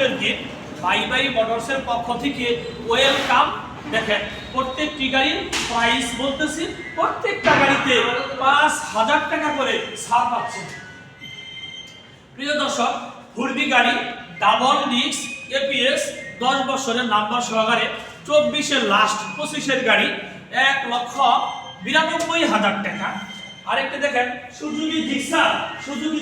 আজকের দিন বাই মোটরসের পক্ষ থেকে ওয়েলকাম। দেখেন প্রত্যেকটি গাড়ির প্রাইস বলতেছি, প্রত্যেকটা গাড়িতে ৫,০০০ টাকা করে ছাড় পাচ্ছেন। প্রিয় দর্শক, হুডবি গাড়ি ডাবল ডিস্ক এপিএস 10 বছরের নাম্বার সহকারে 24-এর লাস্ট 25-এর গাড়ি ১,৯২,০০০ টাকা। আরেকটা দেখেন সুজুকি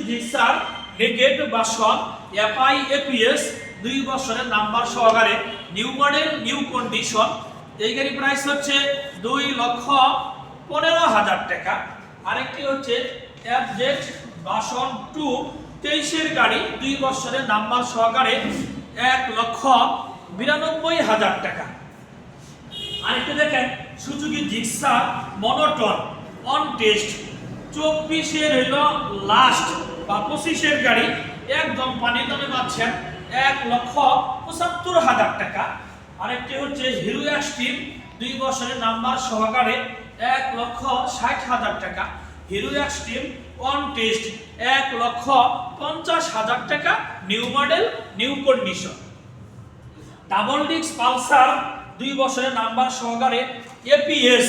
জিক্সার নেগেট ভার্সন এফআই এপিএস 2 বছরের নাম্বার সহকারে নিউ মডেল নিউ কন্ডিশন। এই গাড়ি প্রাইস হচ্ছে 2,15,০০০ টাকা। আরেকটি হচ্ছে এফজেড ভার্সন 2 23-এর গাড়ি 2 বছরের নাম্বার সহকারে 1,92,০০০ টাকা। আরেকটা দেখেন Suzuki Gixxer monotone on test 24-এর হলো লাস্ট বা 25-এর গাড়ি, একদম পানির দামে পাচ্ছেন 1,75,০০০ টাকা। আরেকটি হচ্ছে হিরো এক্সট্রিম 2 বছরের নাম্বার সহকারে 1,60,০০০ টাকা। হিরো এক্সট্রিম অন টেস্ট 1,50,০০০ টাকা, new model new condition. Double disc Pulsar 2 বছরের নাম্বার সহকারে এপিএস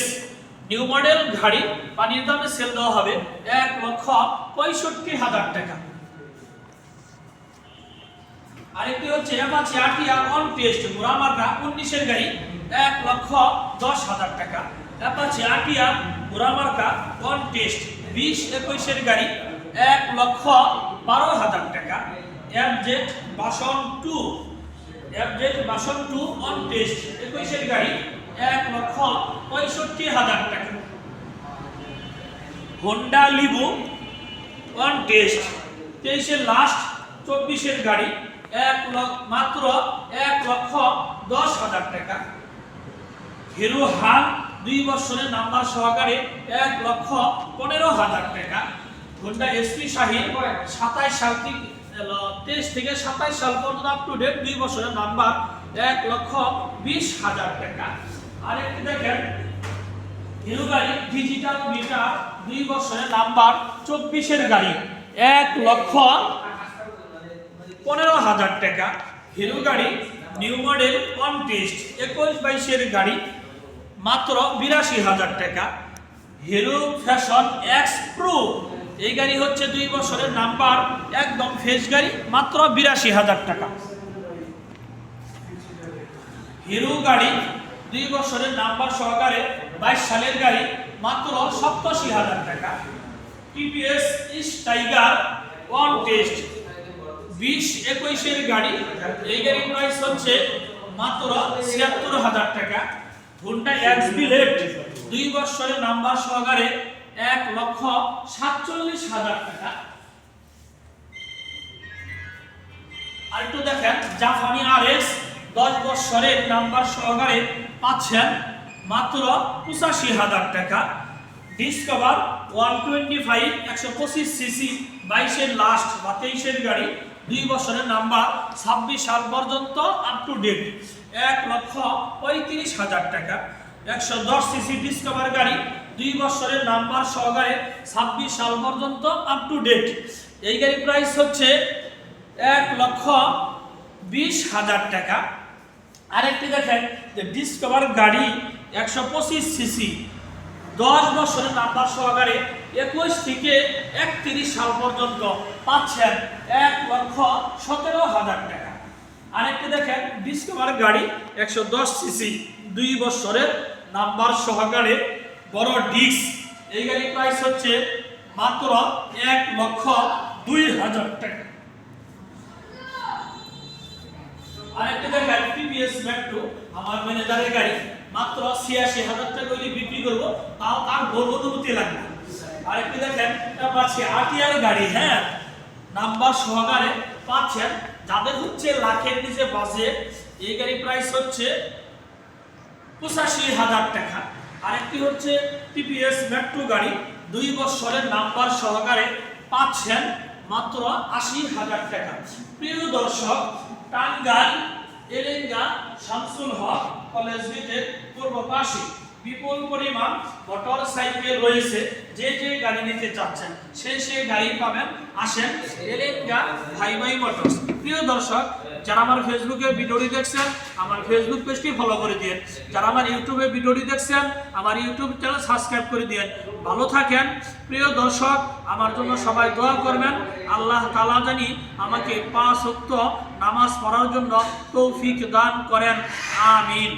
নিউ মডেল গাড়ি, পানির দামে সেল দেওয়া হবে 1,65,০০০ টাকা। আরেকটি হচ্ছে অ্যাপাচি আরটিআর অন টেস্ট মুরামার্কা 19-এর গাড়ি 1,10,০০০ টাকা। অ্যাপাচি আরটিআর মুরামার্কা অন টেস্ট 20-21-এর গাড়ি 1,12,০০০ টাকা। এফজেড ভার্সন 2 অন টেস্ট 21-এর গাড়ি 1,65,০০০ টাকা। হোন্ডা লিভো অন টেস্ট 23-এর লাস্ট 24-এর গাড়ি মাত্র 1,10,০০০ টাকা। হিরো হাল 2 বছরের নাম্বার সহকারে 1,15,০০০ টাকা। হোন্ডা এসপি শাহিন 27 সাল থেকে 23 থেকে 27 সাল পর্যন্ত আপ টু ডেট 2 বছরের নাম্বার 1,20,০০০ টাকা। আরেকটি দেখেন হিরো গাড়ি ডিজিটাল মিটার 2 বছরের নাম্বার 24-এর গাড়ি 1,15,০০০ টাকা। হিরো গাড়ি নিউ মডেল অন টেস্ট 21-22-এর গাড়ি মাত্র 82,০০০ টাকা। হিরো ফ্যাশন এক্স প্রো এই গাড়ি হচ্ছে 2 বছরের নাম্বার, একদম ফ্রেশ গাড়ি, মাত্র 82,০০০ টাকা। হিরো গাড়ি 2 বছরের নাম্বার সহকারে 22 সালের গাড়ি মাত্র 87,০০০ টাকা। টিভিএস টাইগার অন টেস্ট 20-21-এর গাড়ি, এই গাড়ির প্রাইস হচ্ছে মাত্র 76,০০০ টাকা। হোন্ডা এক্সবিলেট 2 বছরের নাম্বার সহকারে 1,47,০০০ টাকা। আরেকটু দেখেন জাপানি আরএস 10 বছরের নাম্বার সহকারে পাচ্ছেন মাত্র 85,০০০ টাকা। ডিসকভার 125 125 সিসি 22-এর লাস্ট বা 23-এর গাড়ি 2 বছরের নাম্বার 26 সাল পর্যন্ত আপ টু ডেট 1,35,০০০ টাকা। 110 সিসি ডিসকভার গাড়ি 2 বছরের নাম্বার সহকারে 26 সাল পর্যন্ত আপ টু ডেট, এই গাড়ির প্রাইস হচ্ছে 1,20,০০০ টাকা। আরেকটি দেখেন যে ডিসকভার গাড়ি 125 সিসি 10 বছরের নাম্বার সহকারে 21 থেকে 31 সাল পর্যন্ত পাচ্ছেন 1,17,০০০ টাকা। আরেকটি দেখেন ডিসকভার গাড়ি 110 সিসি 2 বছরের নাম্বার সহকারে বড় ডিস্ক, এই গাড়ির প্রাইস হচ্ছে মাত্র 1,02,০০০ টাকা। আরেকটি দেখেন টিভিএস মেট্রো আমার ম্যানেজারের গাড়ি মাত্র 86,০০০ টাকা হইলে বিক্রি করবো, তাও তার গর্বনুভূতি লাগবে। আরেকটি দেখেন পাচ্ছি আরটিআর গাড়ি, হ্যাঁ, নাম্বার সহকারে পাচ্ছেন, যাদের হচ্ছে লাখের নিচে বাজেট, এই গাড়ি প্রাইস হচ্ছে 85,০০০ টাকা। আরেকটি হচ্ছে টিভিএস মেট্রো গাড়ি 2 বছরের নাম্বার সহকারে পাচ্ছেন মাত্র 80,০০০ টাকা। প্রিয় দর্শক, টাঙ্গাইল এলেঙ্গা শামসুল হক কলেজ গেটের পূর্ব পাশে বিপুল পরিমাণ মোটর সাইকেল রয়েছে। যে যে গাড়ি নিতে চাচ্ছেন সে গাড়ি পাবেন। আসেন এলেঙ্গা ভাই ভাই মোটরস। প্রিয় দর্শক, যারা আমার ফেসবুকে ভিডিওটি দেখছেন আমার ফেসবুক পেজটি ফলো করে দিন। যারা আমার ইউটিউবে ভিডিওটি দেখছেন আমার ইউটিউব চ্যানেল সাবস্ক্রাইব করে দিন। ভালো থাকেন প্রিয় দর্শক, আমার জন্য সবাই দোয়া করবেন। আল্লাহ তাআলা জানি আমাকে 5 ওয়াক্ত নামাজ পড়ার জন্য তৌফিক দান করেন। আমিন।